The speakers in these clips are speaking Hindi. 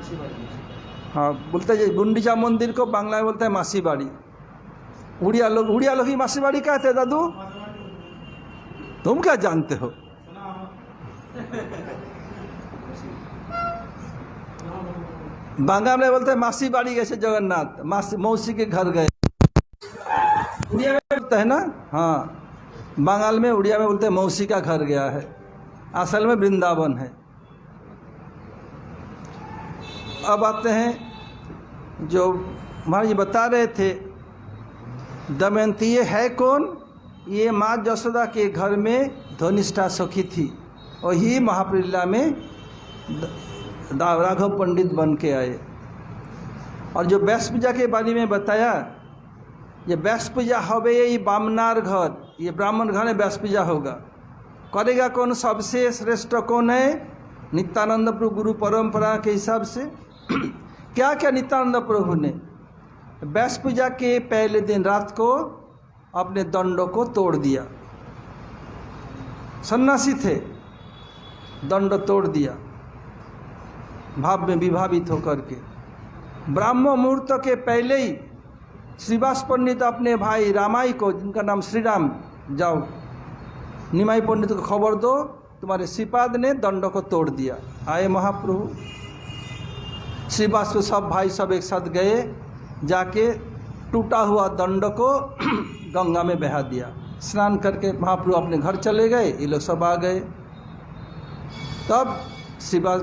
हाँ, बोलते हैं गुंडीचा मंदिर को बांग्ला में बोलते हैं मासी बाड़ी। उड़िया लोग ही मासी बाड़ी कहते हैं। दादू तुम क्या जानते हो? बांग्ला में बोलते हैं मासी बाड़ी जैसे जगन्नाथ, मौसी के घर गए। उड़िया में बोलते हैं ना, हाँ बंगाल में उड़िया में बोलते हैं मौसी का घर गया है, असल में वृंदावन है। अब आते हैं जो महाराज जी बता रहे थे, दमयंती ये है कौन? ये माँ यशोदा के घर में धनिष्ठा सखी थी और ही महाप्रलीला में राघव पंडित बन के आए। और जो व्यास पूजा के बारे में बताया, ये व्यास पूजा होवे ये बामनार घर, ये ब्राह्मण घर में व्यास पूजा होगा। करेगा कौन? सबसे श्रेष्ठ कौन है? नित्यानंद प्रभु गुरु परंपरा के हिसाब से। क्या क्या नित्यानंद प्रभु ने व्यास पूजा के पहले दिन रात को अपने दंडों को तोड़ दिया। सन्यासी थे, दंड तोड़ दिया भाव में विभावित होकर के। ब्राह्म मुहूर्त के पहले ही श्रीवास पंडित अपने भाई रामाई को, जिनका नाम श्री राम, जाओ निमाई पंडित को खबर दो, तुम्हारे श्रीपाद ने दंड को तोड़ दिया। आए महाप्रभु, श्रीवास को सब भाई सब एक साथ गए, जाके टूटा हुआ दंड को गंगा में बहा दिया। स्नान करके महाप्रभु अपने घर चले गए, ये लोग सब आ गए। तब श्रीवास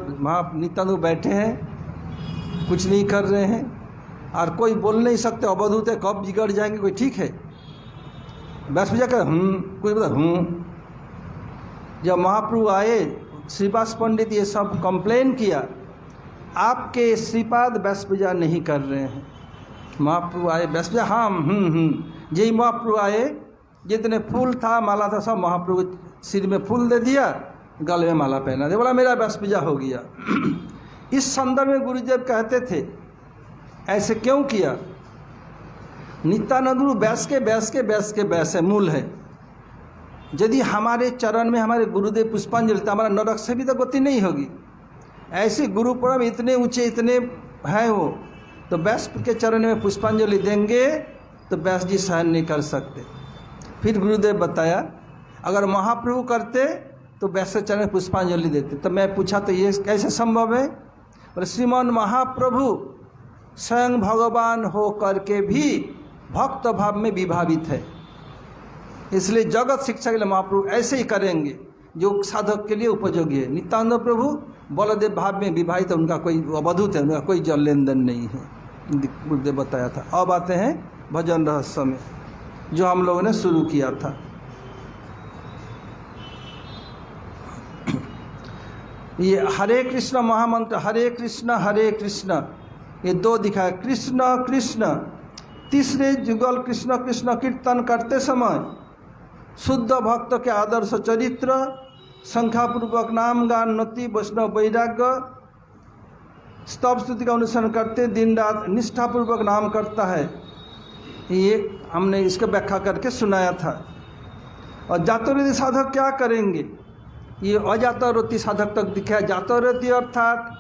नित्यानंद बैठे हैं, कुछ नहीं कर रहे हैं, और कोई बोल नहीं सकते, अवधूत है, कब बिगड़ जाएंगे, कोई ठीक है। व्यास पूजा कर कुछ बता जब महाप्रभु आए, श्रीवास पंडित ये सब कंप्लेन किया, आपके श्रीपाद व्यास पूजा नहीं कर रहे हैं। महाप्रभु आए, व्यास पूजा हाँ यही महाप्रभु आए, जितने फूल था माला था सब महाप्रभु सिर में फूल दे दिया, गले में माला पहना दे, बोला मेरा व्यास पूजा हो गया। इस संदर्भ में गुरुदेव कहते थे ऐसे क्यों किया? नित्यानंद गुरु व्यास के व्यास है, मूल है। यदि हमारे चरण में हमारे गुरुदेव पुष्पांजलि, तो हमारा नरक से भी तो गति नहीं होगी। ऐसे गुरु परम इतने ऊंचे इतने हैं वो, तो व्यास के चरण में पुष्पांजलि देंगे तो व्यास जी सहन नहीं कर सकते। फिर गुरुदेव बताया, अगर महाप्रभु करते तो व्यास के चरण में पुष्पांजलि देते। तो मैं पूछा तो ये कैसे संभव है? बोले श्रीमान महाप्रभु स्वयं भगवान हो करके भी भक्त भाव में विभावित है, इसलिए जगत शिक्षा के लिए महाप्रभु ऐसे ही करेंगे जो साधक के लिए उपयोगी है। नित्यानंद प्रभु बलदेव भाव में विभाजित है, उनका कोई अवधूत है, उनका कोई जल लेन देन नहीं है, गुरुदेव बताया था। अब आते हैं भजन रहस्य में, जो हम लोगों ने शुरू किया था। ये हरे कृष्ण महामंत्र, हरे कृष्ण ये दो दिखाए, कृष्ण कृष्ण। तीसरे जुगल कृष्ण कृष्ण कीर्तन करते समय शुद्ध भक्त के आदर्श चरित्र, संख्यापूर्वक नाम गान नति वैष्णव वैराग्य, स्तव स्तुति का अनुसरण करते दिन रात निष्ठापूर्वक नाम करता है। ये हमने इसका व्याख्या करके सुनाया था। और जातोरति साधक क्या करेंगे? ये अजातोरति साधक तक दिखा है। जातोरति अर्थात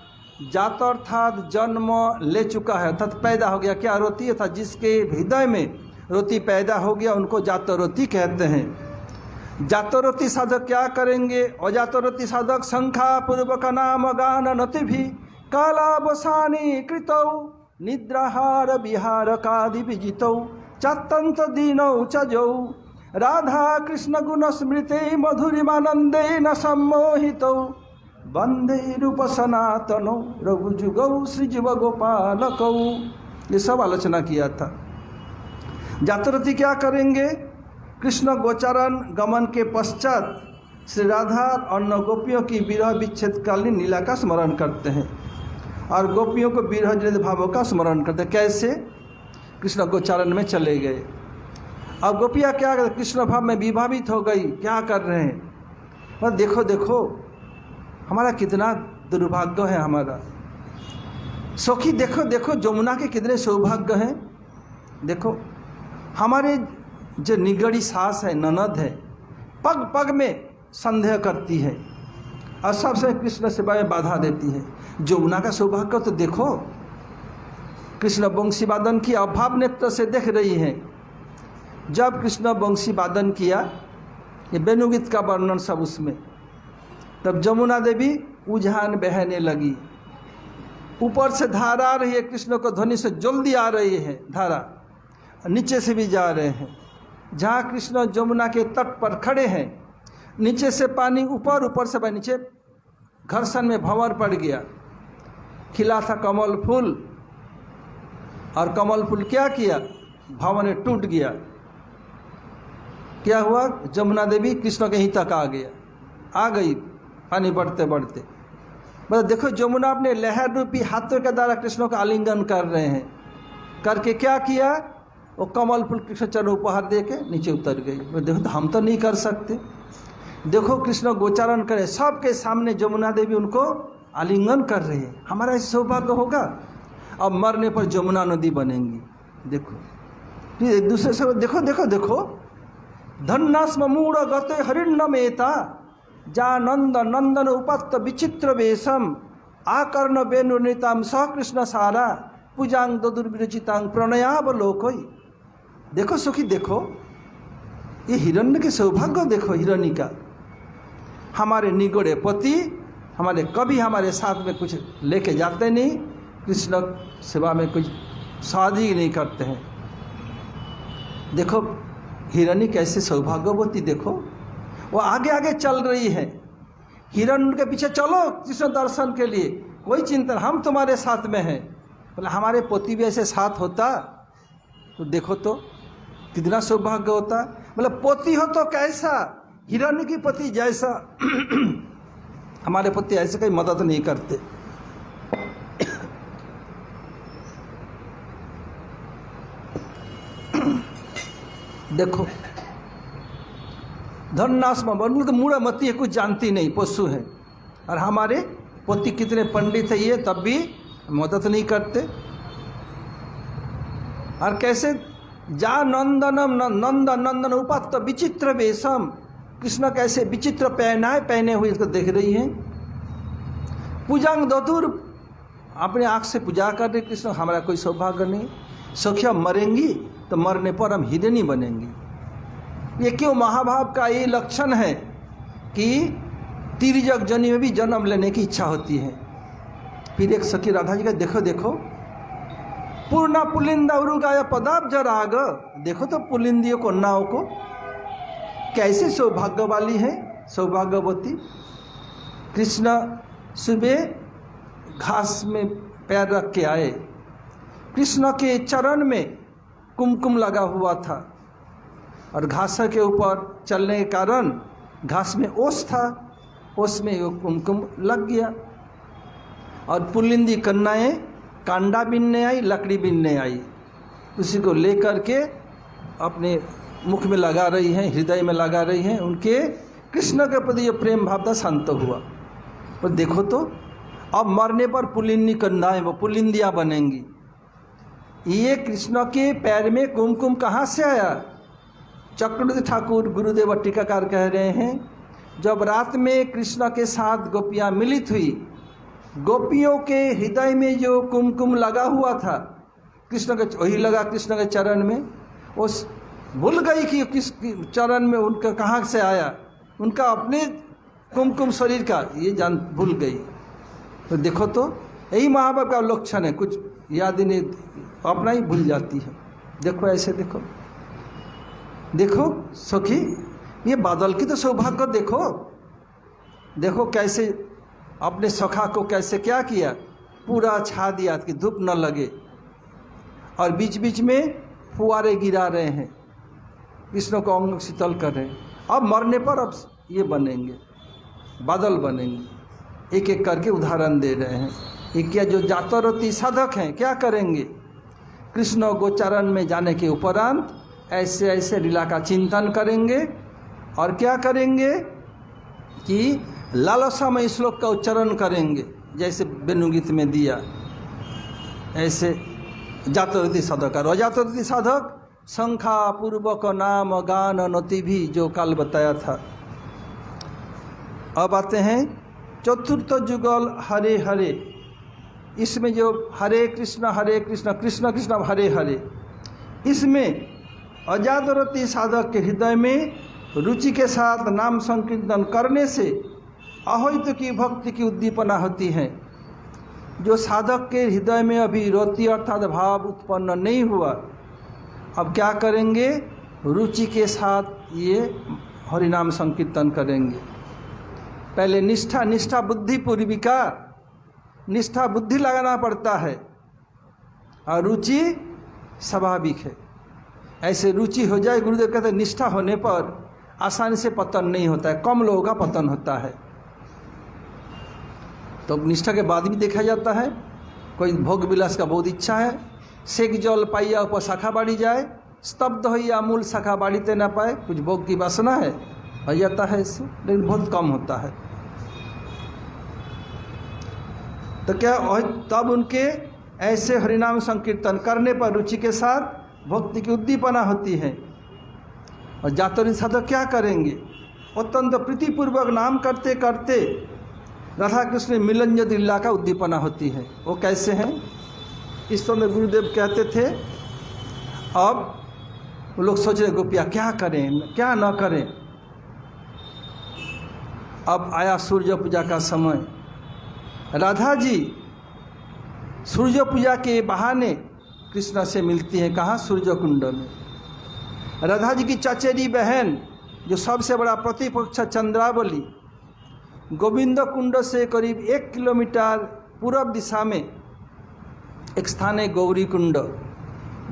जन्म ले चुका है, अर्थात पैदा हो गया। क्या रोती? अर्थात जिसके हृदय में रोती पैदा हो गया उनको जातोरति कहते हैं। जातोरति साधक क्या करेंगे? अजातोरति साधक संख्या पूर्वक नाम गान नति भी कालावसानी कृतौ निद्राहार विहार कादि विजितौ चतंत दीनौ चजौ राधा कृष्ण गुण स्मृते मधुरिमानंदे न सम्मोहितौ वंदे रूप सनातनौ रघुजुगौ श्रीजीव गोपालकौ। ये सब आलोचना किया था। जातोरति क्या करेंगे? कृष्ण गोचारण गमन के पश्चात श्री राधा और अन्य गोपियों की विरह विच्छेदकालीन लीला का स्मरण करते हैं और गोपियों को विरह जनित भावों का स्मरण करते हैं। कैसे? कृष्ण गोचारण में चले गए। अब गोपियाँ क्या करते? कृष्ण भाव में विभावित हो गई। क्या कर रहे हैं? और देखो देखो हमारा कितना दुर्भाग्य है। हमारा सखी देखो देखो जमुना के कितने सौभाग्य हैं। देखो हमारे जो निगड़ी सास है, ननद है, पग पग में संदेह करती है। और सबसे कृष्ण सेवा में बाधा देती है। जमुना का सौभाग्य तो देखो, कृष्ण बंशी वादन की अभाव नेत्र से देख रही हैं। जब कृष्ण बंशी वादन किया, ये वेणुगीत का वर्णन सब उसमें, तब जमुना देवी उजान बहने लगी। ऊपर से धारा आ रही है, कृष्ण को ध्वनि से जल्दी आ रही है धारा, नीचे से भी जा रहे हैं। जहाँ कृष्ण जमुना के तट पर खड़े हैं, नीचे से पानी ऊपर, ऊपर से नीचे, घर्षण में भंवर पड़ गया। खिला था कमल फूल, और कमल फूल क्या किया, भंवर में टूट गया। क्या हुआ, जमुना देवी कृष्ण के ही तक आ गई पानी बढ़ते बढ़ते। मतलब देखो, जमुना अपने लहर रूपी हाथों के द्वारा कृष्ण का आलिंगन कर रहे हैं। करके क्या किया, वो कमल फूल कृष्ण चरण उपहार दे के नीचे उतर गई। देखो, तो हम तो नहीं कर सकते। देखो, कृष्ण गोचारण करे, सबके सामने जमुना देवी उनको आलिंगन कर रहे हैं। हमारा ऐसा सौभाग्य होगा? अब मरने पर जमुना नदी बनेंगी। देखो, एक दूसरे से देखो देखो देखो, धन्नास्म मूढ़ गते हरिण्यमेता जा नंद नंदन उपत्त विचित्र वेशम आकर्ण वेणुनिताम स कृष्ण सारा पूजांग दुर्विरचितांग प्रणयावलोकई। देखो सुखी, देखो ये हिरण्य के सौभाग्य देखो, हिरण्य का। हमारे निगोड़े पति हमारे कभी हमारे साथ में कुछ लेके जाते नहीं, कृष्ण सेवा में कुछ शादी नहीं करते हैं। देखो हिरण्य कैसे सौभाग्यवती, देखो वो आगे आगे चल रही है। हिरण्य के पीछे चलो कृष्ण दर्शन के लिए, कोई चिंता, हम तुम्हारे साथ में हैं। बोले हमारे पति भी ऐसे साथ होता तो देखो तो कितना सौभाग्य होता। मतलब पति हो तो कैसा, हिरण्य की पति जैसा। हमारे पति ऐसे कोई मदद नहीं करते। देखो, धन्नास्म तो मूढ़मती है, कुछ जानती नहीं, पशु है। और हमारे पति कितने पंडित है, ये तब भी मदद नहीं करते। और कैसे जा नंदनम नंद नंदन उपात्त विचित्र वेशम, कृष्ण कैसे विचित्र पहने हुए इसको देख रही हैं। पूजांग दधुर, अपने आँख से पूजा कर रहे कृष्ण। हमारा कोई सौभाग्य नहीं। सखिया मरेंगी तो मरने पर हम हिरणी बनेंगी। ये क्यों, महाभाव का ये लक्षण है कि तिर्यक जनी में भी जन्म लेने की इच्छा होती है। फिर एक सखी राधा जी का देखो देखो, पूर्णा पुलिंदा उरुगाया पदाब्ज राग। देखो तो पुलिंदियों को, नाव को, कैसे सौभाग्य वाली है, सौभाग्यवती। कृष्ण सुबह घास में पैर रख के आए, कृष्ण के चरण में कुमकुम लगा हुआ था, और घास के ऊपर चलने के कारण घास में ओस था, ओस में वो कुमकुम लग गया। और पुलिंदी कन्याएँ कांडा बीनने आई, लकड़ी बीनने आई, उसी को लेकर के अपने मुख में लगा रही हैं, हृदय में लगा रही हैं। उनके कृष्ण के प्रति ये प्रेम भाव था, शांत हुआ। और देखो तो अब मरने पर पुलिंदी कन्याएँ, वो पुलिंदियाँ बनेंगी। ये कृष्ण के पैर में कुमकुम कहाँ से आया? चक्रवर्ती ठाकुर गुरुदेव टीकाकार कह रहे हैं, जब रात में कृष्ण के साथ गोपियाँ मिलित हुई, गोपियों के हृदय में जो कुमकुम लगा हुआ था, कृष्ण के वही लगा कृष्ण के चरण में। उस भूल गई कि किस चरण में उनका कहाँ से आया, उनका अपने कुमकुम शरीर का ये जान भूल गई। तो देखो तो यही महाभाव का लक्षण है, कुछ याद ही नहीं, अपना ही भूल जाती है। देखो ऐसे देखो, देखो सखी, ये बादल की तो सौभाग्य देखो। देखो कैसे अपने सखा को कैसे क्या किया, पूरा छा दिया कि धूप न लगे, और बीच बीच में फुआरे गिरा रहे हैं, कृष्ण को अंग शीतल कर रहे हैं। अब मरने पर अब ये बनेंगे, बादल बनेंगे। एक एक करके उदाहरण दे रहे हैं। ये क्या, जो जातरती साधक हैं क्या करेंगे? कृष्ण गोचारण में जाने के उपरांत ऐसे ऐसे लीला का चिंतन करेंगे, और क्या करेंगे कि लालसामय श्लोक का उच्चारण करेंगे, जैसे वेणुगीत में दिया। ऐसे जातरती साधक, और अजातरती साधक शंखा पूर्वक नाम गान नति भी, जो काल बताया था। अब आते हैं चतुर्थ जुगल हरे हरे, इसमें जो हरे कृष्ण कृष्ण कृष्ण हरे हरे, इसमें अजातरती साधक के हृदय में रुचि के साथ नाम संकीर्तन करने से अहैतु की भक्ति की उद्दीपना होती है। जो साधक के हृदय में अभी रति अर्थात भाव उत्पन्न नहीं हुआ, अब क्या करेंगे? रुचि के साथ ये हरिनाम संकीर्तन करेंगे। पहले निष्ठा बुद्धि पूर्विका, निष्ठा बुद्धि लगाना पड़ता है और रुचि स्वाभाविक है। ऐसे रुचि हो जाए, गुरुदेव कहते हैं निष्ठा होने पर आसानी से पतन नहीं होता है, कम लोगों का पतन होता है। तो निष्ठा के बाद भी देखा जाता है, कोई भोग विलास का बहुत इच्छा है, सेक जल पाइया ऊपर शाखा बाड़ी जाए, स्तब्ध हो या मूल शाखा बाड़ीते ना पाए, कुछ भोग की वासना है, हो जाता है इससे, लेकिन बहुत कम होता है। तो क्या तब उनके ऐसे हरिनाम संकीर्तन करने पर रुचि के साथ भक्ति की उद्दीपना होती है। और जातरी साधक क्या करेंगे? अत्यंत प्रीतिपूर्वक नाम करते करते राधा कृष्ण मिलन लीला का उद्दीपना होती है। वो कैसे हैं? इस समय गुरुदेव कहते थे, अब वो लोग सोच रहे गोपियाँ क्या करें क्या न करें। अब आया सूर्य पूजा का समय। राधा जी सूर्य पूजा के बहाने कृष्ण से मिलती हैं। कहाँ? सूर्य कुंड में। राधा जी की चचेरी बहन जो सबसे बड़ा प्रतिपक्ष चंद्रावली, गोविंद कुंड से करीब 1 किलोमीटर पूर्व दिशा में एक स्थान है गौरी कुंड।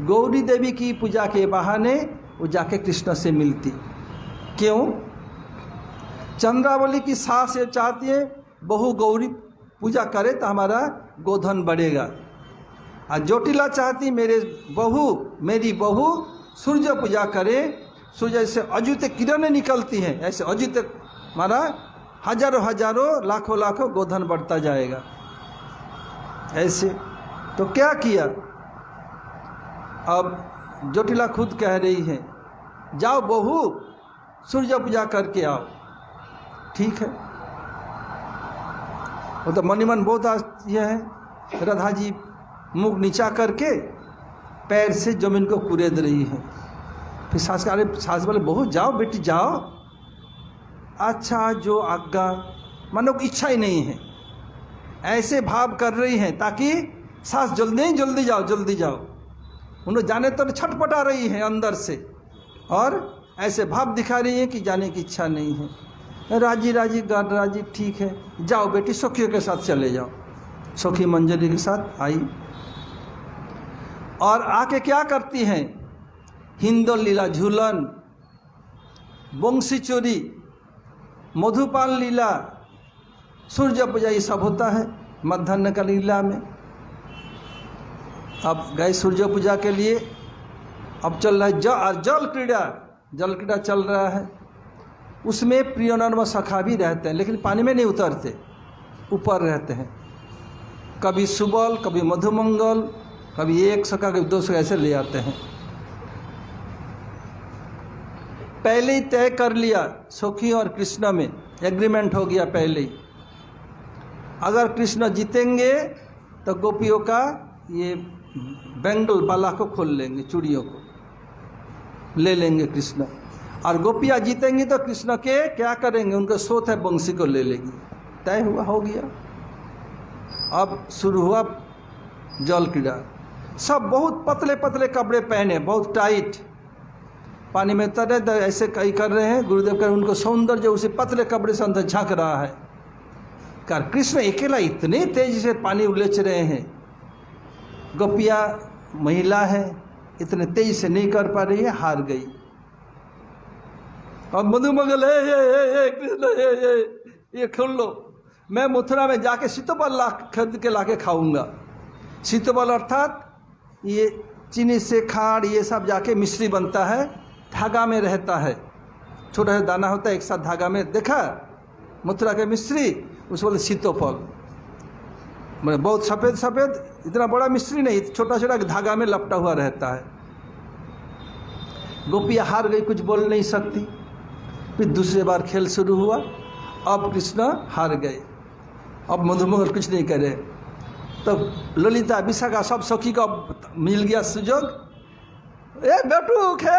गौरी देवी की पूजा के बहाने वो जाके कृष्ण से मिलती। क्यों? चंद्रावली की सास ये चाहती है बहू गौरी पूजा करे तो हमारा गोधन बढ़ेगा, और जोटिला चाहती मेरी बहू सूर्य पूजा करे। सूर्य से अद्युत किरणें निकलती हैं, ऐसे अद्युत हमारा हजारों लाखों गोधन बढ़ता जाएगा। ऐसे तो क्या किया? अब जोटिला खुद कह रही है, जाओ बहू सूर्य पूजा करके आओ। ठीक है। वो तो मनी मन बहुत यह है। राधा जी मुख नीचा करके पैर से जमीन को कुरेद रही है। फिर सास बोले बहू जाओ बेटी जाओ। अच्छा जो आज्ञा, मानो इच्छा ही नहीं है, ऐसे भाव कर रही हैं ताकि सास जल्दी जाओ। उन्हें जाने तो छटपटा रही है अंदर से, और ऐसे भाव दिखा रही है कि जाने की इच्छा नहीं है। राजी ठीक है, जाओ बेटी सखियों के साथ चले जाओ। सखी मंजरी के साथ आई और आके क्या करती हैं? हिंदोल लीला झूलन, बंसी चोरी, मधुपान लीला, सूर्य पूजा, ये सब होता है मध्याह्न का लीला में। अब गए सूर्य पूजा के लिए। अब चल रहा है जल क्रीड़ा चल रहा है। उसमें प्रियनन व सखा भी रहते हैं, लेकिन पानी में नहीं उतरते, ऊपर रहते हैं। कभी सुबल, कभी मधुमंगल, कभी एक सखा कभी 2 सखा ऐसे ले आते हैं। पहले ही तय कर लिया, सखी और कृष्ण में एग्रीमेंट हो गया पहले ही। अगर कृष्ण जीतेंगे तो गोपियों का ये बैंगल बाला को खोल लेंगे, चूड़ियों को ले लेंगे कृष्ण। और गोपियाँ जीतेंगी तो कृष्ण के क्या करेंगे? उनका सोत है बंसी को ले लेगी। तय हुआ, हो गया। अब शुरू हुआ जल क्रीड़ा। सब बहुत पतले पतले कपड़े पहने, बहुत टाइट, पानी में तरे ऐसे कई कर रहे हैं। गुरुदेव कर उनको सौंदर्य उसे पतले कपड़े से अंदर झांक रहा है। कार कृष्ण अकेला इतने तेजी से पानी उलेच रहे हैं, गोपियाँ महिला है, इतने तेजी से नहीं कर पा रही है, हार गई। अब मधुमंगल है कृष्ण ये खोल लो, मैं मथुरा में जाके सीतोफल खरीद के लाके खाऊंगा। सीतोफल अर्थात ये चीनी से खाड़ ये सब जाके मिश्री बनता है, धागा में रहता है, छोटा सा दाना होता है एक साथ धागा में, देखा मथुरा के मिश्री, उस बोले सीतोफल। मैंने बहुत सफ़ेद, इतना बड़ा मिश्री नहीं, छोटा छोटा धागा में लपटा हुआ रहता है। गोपियाँ हार गई, कुछ बोल नहीं सकती। फिर दूसरी बार खेल शुरू हुआ। अब कृष्ण हार गए। अब मधुमंगल कुछ नहीं करे। तो ललिता विशाखा सब सखी का मिल गया सुजोग, ए बेटू खे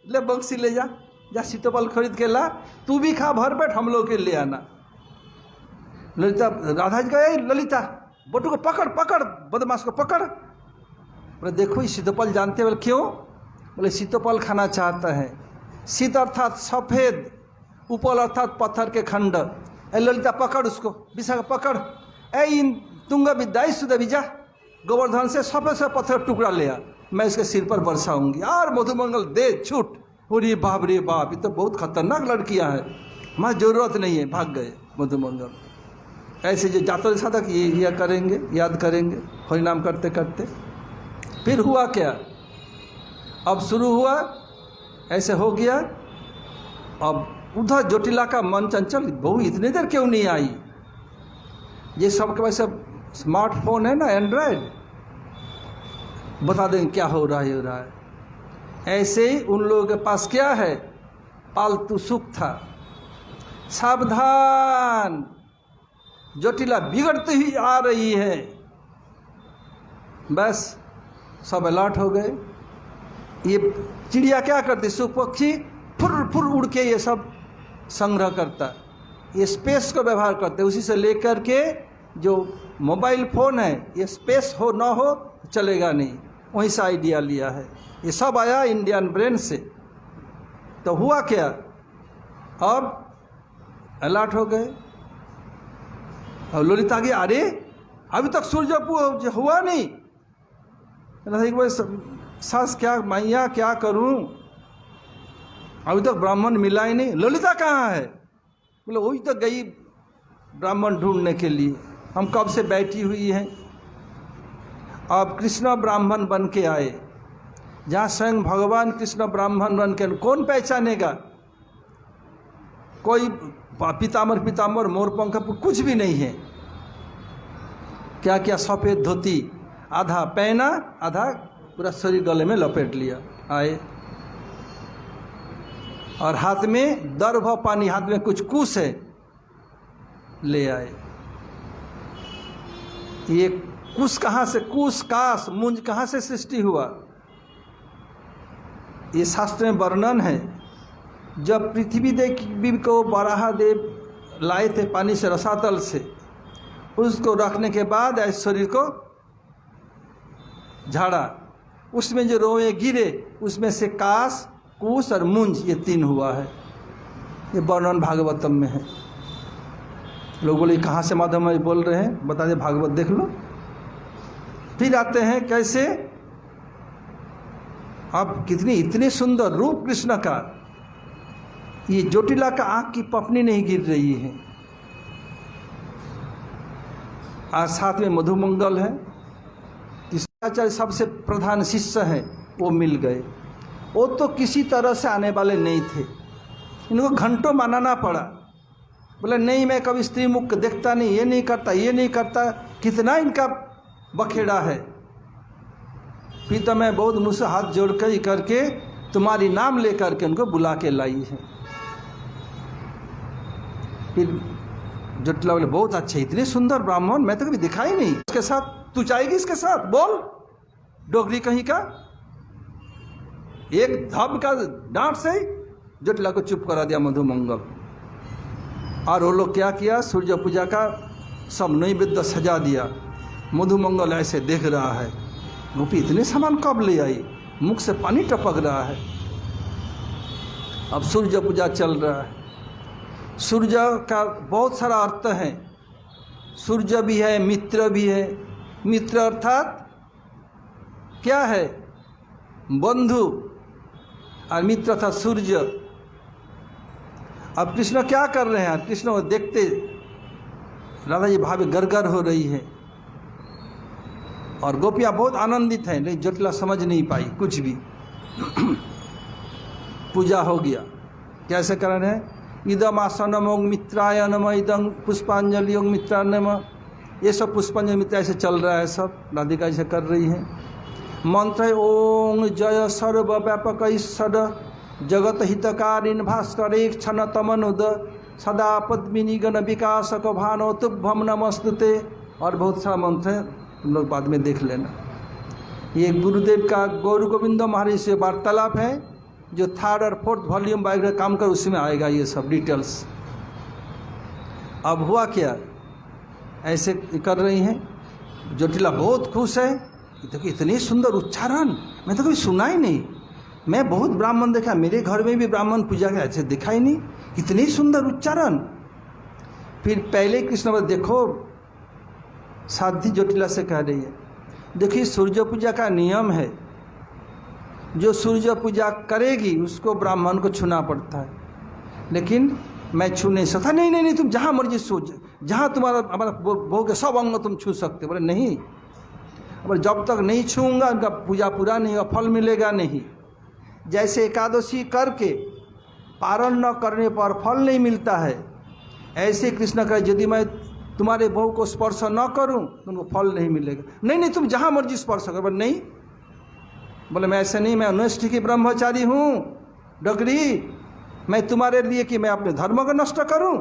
ले बंसी ले जा, जा सीतोफल खरीद के ला, तू भी खा भर पेट, हम लोग के ले आना। ललिता राधा जी कहे ललिता बटू को पकड़ पकड़, बदमाश को पकड़। बोले देखो ये सीतोफल जानते बोले क्यों? बोले सीतोफल खाना चाहता है। सीत अर्थात सफ़ेद, उपल अर्थात पत्थर के खंड। ए ललिता पकड़ उसको, विशाखा पकड़, ए इन तुंग विद्या सुध विजा, गोवर्धन से सफ़ेद से पत्थर टुकड़ा ले आ, मैं इसके सिर पर बरसाऊंगी। यार मधुमंगल दे छूट। अरे बाप रे बाप, ये तो बहुत खतरनाक लड़कियां हैं, मैं ज़रूरत नहीं है। भाग गए मधुमंगल। ऐसे जो जाते था तक ये करेंगे, याद करेंगे हरिनाम करते करते। फिर हुआ क्या, अब शुरू हुआ, ऐसे हो गया। अब उधर जोटिला का मन चंचल, बहू इतनी देर क्यों नहीं आई? ये सबके पास सब स्मार्टफोन है ना, एंड्रॉयड, बता देंगे क्या हो रहा है। ऐसे ही उन लोगों के पास क्या है, पालतू सुख था। सावधान, जोटिला बिगड़ती हुई आ रही है। बस सब अलर्ट हो गए। ये चिड़िया क्या करती, सुख पक्षी फुर फुर उड़ के ये सब संग्रह करता, ये स्पेस को व्यवहार करते। उसी से लेकर के जो मोबाइल फ़ोन है, ये स्पेस हो ना हो चलेगा नहीं, वहीं से आइडिया लिया है। ये सब आया इंडियन ब्रेन से। तो हुआ क्या, अब अलर्ट हो गए। और ललिता की अरे अभी तक सूर्य हुआ नहीं। सास क्या मैया क्या करूं, अभी तक ब्राह्मण मिला ही नहीं। ललिता कहाँ है? बोले वही तो गई ब्राह्मण ढूंढने के लिए, हम कब से बैठी हुई हैं। अब कृष्ण ब्राह्मण बन के आए, जहाँ स्वयं भगवान कृष्ण ब्राह्मण बन के, कौन पहचानेगा? कोई पीताम्बर मोरपंख कुछ भी नहीं है। क्या क्या सफ़ेद धोती, आधा पहना, आधा पूरा शरीर गले में लपेट लिया आए, और हाथ में दर्भ पानी, हाथ में कुछ कुश है, ले आए। ये कुश कहाँ से, कुश काश मुंज कहाँ से सृष्टि हुआ? ये शास्त्र में वर्णन है। जब पृथ्वी देवी को वराह देव लाए थे पानी से, रसातल से, उसको रखने के बाद ऐसे शरीर को झाड़ा, उसमें जो रोए गिरे, उसमें से काश, कुश और मुंज, ये तीन हुआ है। ये वर्णन भागवतम में है। लोग बोले कहाँ से माधव में बोल रहे हैं, बता दे, भागवत देख लो। फिर आते हैं कैसे, अब कितनी इतनी सुंदर रूप कृष्ण का, ये जोटिला का आँख की पपनी नहीं गिर रही है। आज साथ में मधुमंगल है, कृष्णाचार्य सबसे प्रधान शिष्य हैं, वो मिल गए। वो तो किसी तरह से आने वाले नहीं थे, इनको घंटों मनाना पड़ा। बोले नहीं, मैं कभी स्त्री मुख देखता नहीं, ये नहीं करता, ये नहीं करता। कितना इनका बखेड़ा है। फिर तो मैं बहुत मुझसे हाथ जोड़ कर ही करके तुम्हारी नाम लेकर के उनको बुला के लाई है। फिर जोटिला बोले बहुत अच्छे, इतने सुंदर ब्राह्मण मैं तो कभी दिखा ही नहीं। इसके साथ तू जाएगी, इसके साथ बोल, डोगरी कहीं का। एक धब का डांट से ही जोटिला को चुप करा दिया मधुमंगल। और वो लोग क्या किया, सूर्य पूजा का सब नैवेद्य सजा दिया। मधुमंगल ऐसे देख रहा है, गोपी इतने सामान कब ले आई, मुख से पानी टपक रहा है। अब सूर्य पूजा चल रहा है। सूर्य का बहुत सारा अर्थ है। सूर्य भी है, मित्र भी है। मित्र अर्थात क्या है, बंधु, और मित्र था सूर्य। अब कृष्ण क्या कर रहे हैं, कृष्ण को देखते राधा जी भाभी गरगर हो रही है, और गोपियाँ बहुत आनंदित हैं, लेकिन जोटिला समझ नहीं पाई कुछ भी। पूजा हो गया, कैसे कर रहे हैं, इदम आसनम ओं मित्राय नमः, इदम पुष्पांजलि ओं मित्राय नमः, ये सब पुष्पांजलि मित्र ऐसे चल रहा है। सब राधिका ऐसे कर रही हैं। मंत्र है ओं जय सर्व व्यापक ईश्वर जगत हितकारिण भास्कर एक क्षण तमनुद सदा पद्मिनी गण विकास को भानो तुभ्यम नमस्तुते, और बहुत सारा मंत्र है, तुम लोग बाद में देख लेना। ये गुरुदेव का गौर गोविंद महाराज से वार्तालाप है, जो 3rd और 4th वॉल्यूम बायोग्राफी काम कर उसमें आएगा ये सब डिटेल्स। अब हुआ क्या, ऐसे कर रही हैं। जटिला बहुत खुश है, देखो इतनी सुंदर उच्चारण मैं तो कभी सुना ही नहीं। मैं बहुत ब्राह्मण देखा, मेरे घर में भी ब्राह्मण पूजा के ऐसे देखा ही नहीं, इतनी सुंदर उच्चारण। फिर पहले कृष्ण बोले देखो, साध्वी जटिला से कह रही है, देखिए सूर्य पूजा का नियम है, जो सूर्य पूजा करेगी उसको ब्राह्मण को छूना पड़ता है, लेकिन मैं छू नहीं सकता। नहीं नहीं नहीं, तुम जहाँ मर्जी छू, जहाँ तुम्हारा हमारा भोग सब अंग तुम छू सकते। बोले नहीं, अब जब तक नहीं छूँगा उनका पूजा पूरा नहीं होगा, फल मिलेगा नहीं। जैसे एकादशी करके पारण न करने पर फल नहीं मिलता है, ऐसे कृष्ण कहे यदि मैं तुम्हारे बहू को स्पर्श न करूं तो उनको फल नहीं मिलेगा। नहीं नहीं, तुम जहाँ मर्जी स्पर्श करो। बोले नहीं, बोले मैं ऐसे नहीं, मैं अनुष्ठी की ब्रह्मचारी हूँ डगरी, मैं तुम्हारे लिए कि मैं अपने धर्म को नष्ट करूं?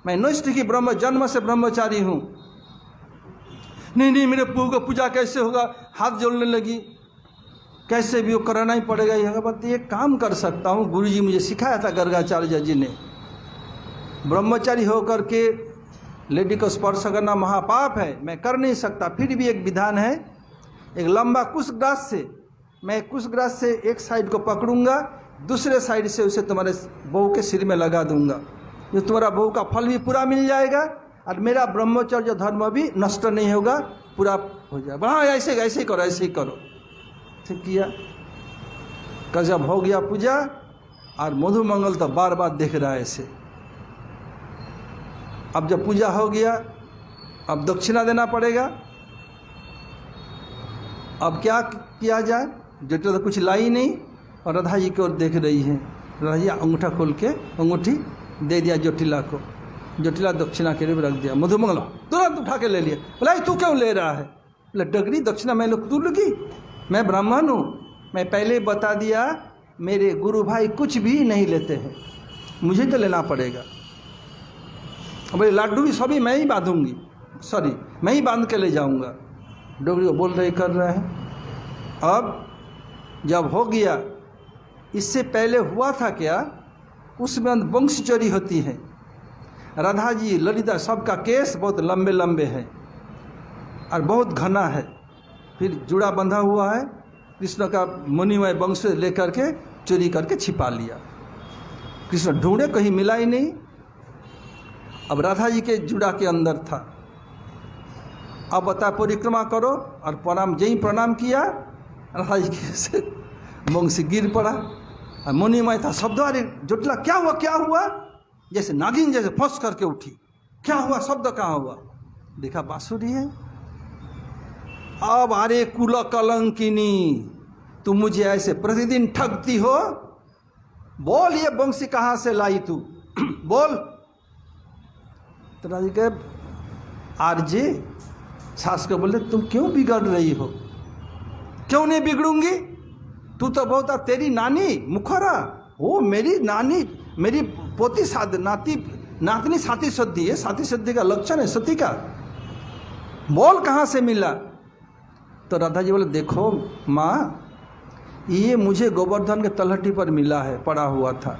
मैं अनुष्ठी की ब्रह्म जन्म से ब्रह्मचारी हूँ। नहीं नहीं, मेरे बहू का पूजा कैसे होगा, हाथ जोड़ने लगी, कैसे भी वो कराना ही पड़ेगा। यह बात ये काम कर सकता हूँ, गुरुजी मुझे सिखाया था गर्गाचार्य जी ने। ब्रह्मचारी होकर के लेडी को स्पर्श करना महापाप है, मैं कर नहीं सकता। फिर भी एक विधान है, एक लंबा कुशग्रास से, मैं कुशग्रास से एक साइड को पकड़ूंगा, दूसरे साइड से उसे तुम्हारे बहू के सिर में लगा दूंगा, जो तुम्हारा बहू का फल भी पूरा मिल जाएगा और मेरा ब्रह्मचर्य धर्म भी नष्ट नहीं होगा, पूरा हो जाएगा। हाँ ऐसे ऐसे ही करो, ऐसे ही करो। ठीक किया, कल जब हो गया पूजा, और मधुमंगल तो बार बार देख रहा है ऐसे। अब जब पूजा हो गया, अब दक्षिणा देना पड़ेगा। अब क्या किया जाए, जटिला तो कुछ लाई नहीं, और राधा जी की ओर देख रही है। राधा जी अंगूठा खोल के अंगूठी दे दिया जटिला को, जटिला दक्षिणा के लिए रख दिया। मधुमंगल तुरंत उठा के ले लिया। बोला तू क्यों ले रहा है? बोला डगरी दक्षिणा मैं लोग तू लगी, मैं ब्राह्मण हूँ, मैं पहले बता दिया मेरे गुरु भाई कुछ भी नहीं लेते हैं, मुझे तो लेना पड़ेगा। बोले लाडू भी सभी मैं ही बांधूंगी, सॉरी मैं ही बांध के ले जाऊंगा। डोगरी को बोल रहे कर रहे हैं। अब जब हो गया, इससे पहले हुआ था क्या, उसमें वंश चोरी होती है। राधा जी ललिता सबका केस बहुत लंबे लंबे हैं और बहुत घना है, फिर जुड़ा बंधा हुआ है। कृष्ण का मुनिमय वंश लेकर के चोरी करके छिपा लिया। कृष्ण ढूंढे, कहीं मिला ही नहीं। अब राधा जी के जुड़ा के अंदर था। अब बता परिक्रमा करो, और प्रणाम जय प्रणाम किया, राधा जी के वंश गिर पड़ा। और मुनिमय था, शब्द अरे जटिला क्या हुआ क्या हुआ, जैसे नागिन जैसे फंस करके उठी। क्या हुआ, शब्द कहाँ हुआ? देखा बांसुरी है। अब अरे कुल कलंकिनी, तुम मुझे ऐसे प्रतिदिन ठगती हो, बोल ये वंशी कहाँ से लाई तू, बोल। तो राजी कहे आरजे, सास को बोले तुम क्यों बिगड़ रही हो? क्यों नहीं बिगड़ूंगी, तू तो बहुत, तेरी नानी मुखरा, वो मेरी नानी, मेरी पोती नातनी साथी सद्दी है, साथी सद्दी का लक्षण है सती का, बोल कहाँ से मिला? तो राधा जी बोले देखो माँ, ये मुझे गोवर्धन के तलहटी पर मिला है, पड़ा हुआ था,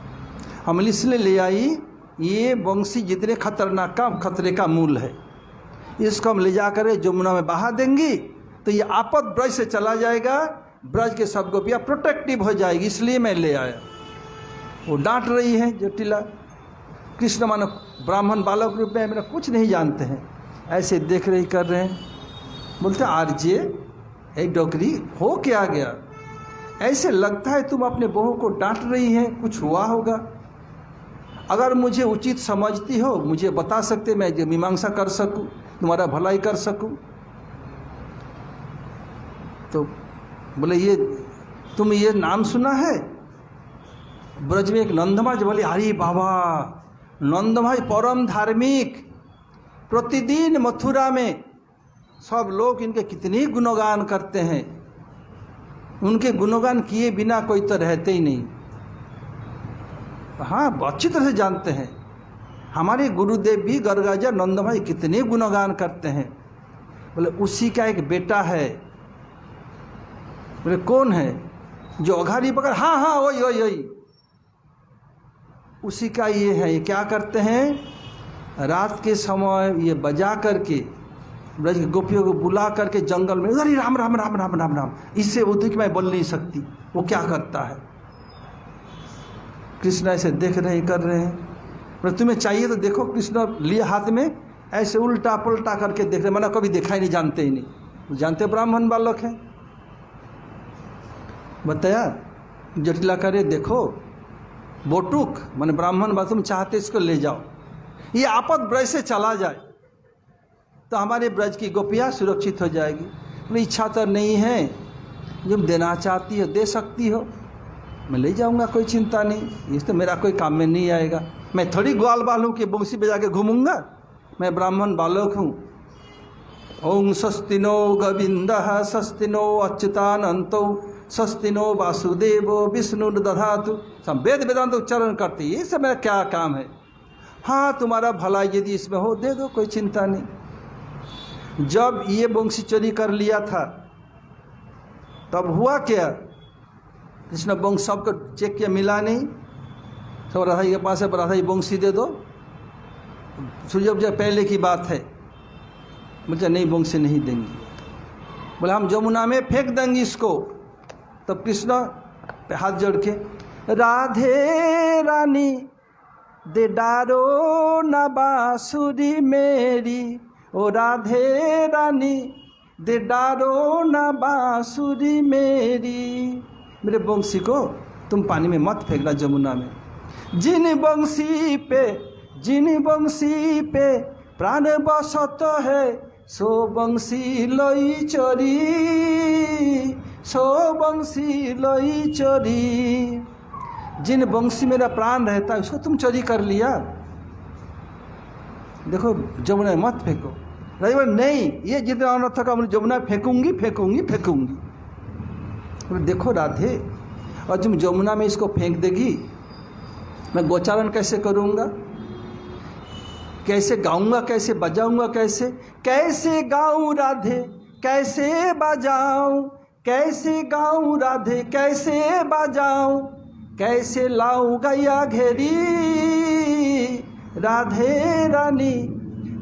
हम इसलिए ले आई। ये वंशी जितने खतरनाक का खतरे का मूल है, इसको हम ले जाकर यमुना में बहा देंगी तो ये आपद ब्रज से चला जाएगा, ब्रज के सब गोपियाँ प्रोटेक्टिव हो जाएगी, इसलिए मैं ले आया। वो डांट रही है जटिला। कृष्ण मानो ब्राह्मण बालक रूप में मेरा कुछ नहीं जानते हैं, ऐसे देख रही कर रहे हैं। बोलते आरजे एक डोकरी हो क्या गया, ऐसे लगता है तुम अपने बहू को डांट रही हैं, कुछ हुआ होगा। अगर मुझे उचित समझती हो मुझे बता सकते, मैं जो मीमांसा कर सकूं, तुम्हारा भलाई कर सकूं। तो बोले ये तुम ये नाम सुना है? ब्रज में एक नंदमाज, बोले अरे बाबा नंदमाज परम धार्मिक, प्रतिदिन मथुरा में सब लोग इनके कितने गुणगान करते हैं, उनके गुणगान किए बिना कोई तो रहते ही नहीं। हाँ अच्छी तरह से जानते हैं। हमारे गुरुदेव भी गर्गाजा नंद भाई कितने गुणगान करते हैं। बोले उसी का एक बेटा है। बोले कौन है? जो अघारी पकड़, हाँ हाँ वही वही वही, उसी का ये है। ये क्या करते हैं, रात के समय ये बजा करके ब्रज की गोपियों को बुला करके जंगल में, अरे राम राम राम राम राम राम, इससे बोलती कि मैं बोल नहीं सकती। वो क्या करता है, कृष्ण ऐसे देख रहे कर रहे हैं। पर तुम्हें चाहिए तो देखो, कृष्ण लिए हाथ में ऐसे उल्टा पुल्टा करके देख रहे, मैंने कभी देखा ही नहीं, जानते ही नहीं। जानते ब्राह्मण बालक हैं। बताया जटिला करे, देखो बोटुक मैंने ब्राह्मण बात, तुम चाहते इसको ले जाओ, ये आपद ब्रज से चला जाए तो हमारे ब्रज की गोपियाँ सुरक्षित हो जाएगी। मेरी इच्छा तो नहीं है, जब देना चाहती हो दे सकती हो, मैं ले जाऊंगा, कोई चिंता नहीं, ये तो मेरा कोई काम में नहीं आएगा। मैं थोड़ी ग्वाल बाल हूँ कि बंसी बजा के घूमूंगा, मैं ब्राह्मण बालक हूँ। ओम स्वस्तिनो गोविंदः स्वस्तिनो अच्युतानंतो स्वस्तिनो वासुदेवो विष्णु दधातु। सब वेद वेदांत उच्चारण करती, ये सब मेरा क्या काम है। हाँ तुम्हारा भला यदि इसमें हो दे दो, कोई चिंता नहीं। जब ये बंसी चोरी कर लिया था तब हुआ क्या, कृष्ण बंश सबको चेक किया, मिला नहीं। सब राधा जी के पास है, राधा जी बंसी दे दो। सूर्य पहले की बात है, मुझे नहीं बंसी नहीं देंगी। बोले हम जमुना में फेंक देंगे इसको। तब कृष्ण पे हाथ जोड़ के, राधे रानी दे डारो ना बांसुरी मेरी, ओ राधे रानी दे डारो ना बांसुरी मेरी। मेरे बंसी को तुम पानी में मत फेंकना जमुना में। जिन बंसी पे प्राण बसत है, सो बंसी लई चोरी, सो बंसी लई चोरी। जिन बंसी मेरा प्राण रहता है उसको तुम चोरी कर लिया, देखो जमुना में मत फेंको। राजा नहीं, ये जितना अनर्थ का, मुझे जमुना फेंकूंगी फेंकूंगी फेंकूंगी। देखो राधे, और तुम जमुना में इसको फेंक देगी, मैं गोचारण कैसे करूँगा, कैसे गाऊंगा, कैसे बजाऊंगा, कैसे कैसे गाऊं राधे, कैसे बजाऊं, कैसे गाऊं राधे, कैसे बजाऊं, कैसे लाऊं गैया घेरी, राधे रानी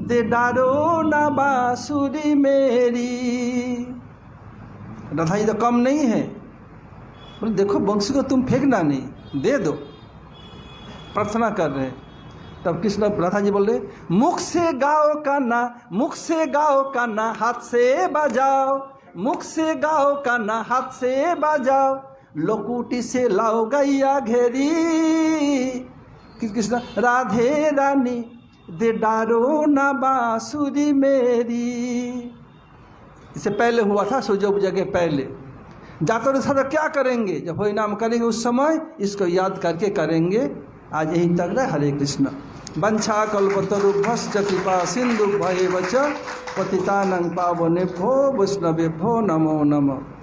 दे डारो ना बांसुरी मेरी। राधा जी तो कम नहीं है, बोले देखो बंसी को तुम फेंकना नहीं, दे दो, प्रार्थना कर रहे हैं। तब कृष्ण राधा जी बोल रहे, मुख से गाओ कान्हा, मुख से गाओ कान्हा, हाथ से बजाओ, मुख से गाओ कान्हा, हाथ से बजाओ, लोकुटी से लाओ गैया घेरी। कृष्ण राधे रानी दे डारो ना बांसुरी मेरी। इससे पहले हुआ था, सूर्य जगह पहले जाकर तो क्या करेंगे, जब हरि नाम करेंगे उस समय इसको याद करके करेंगे। आज यही तक रहे। हरे कृष्ण। वंशा कल्पतरुभ्यश्च कृपा सिंधुभ्यैव च पतितानां पावनेभ्यो वैष्णवेभ्यो नमो नमः।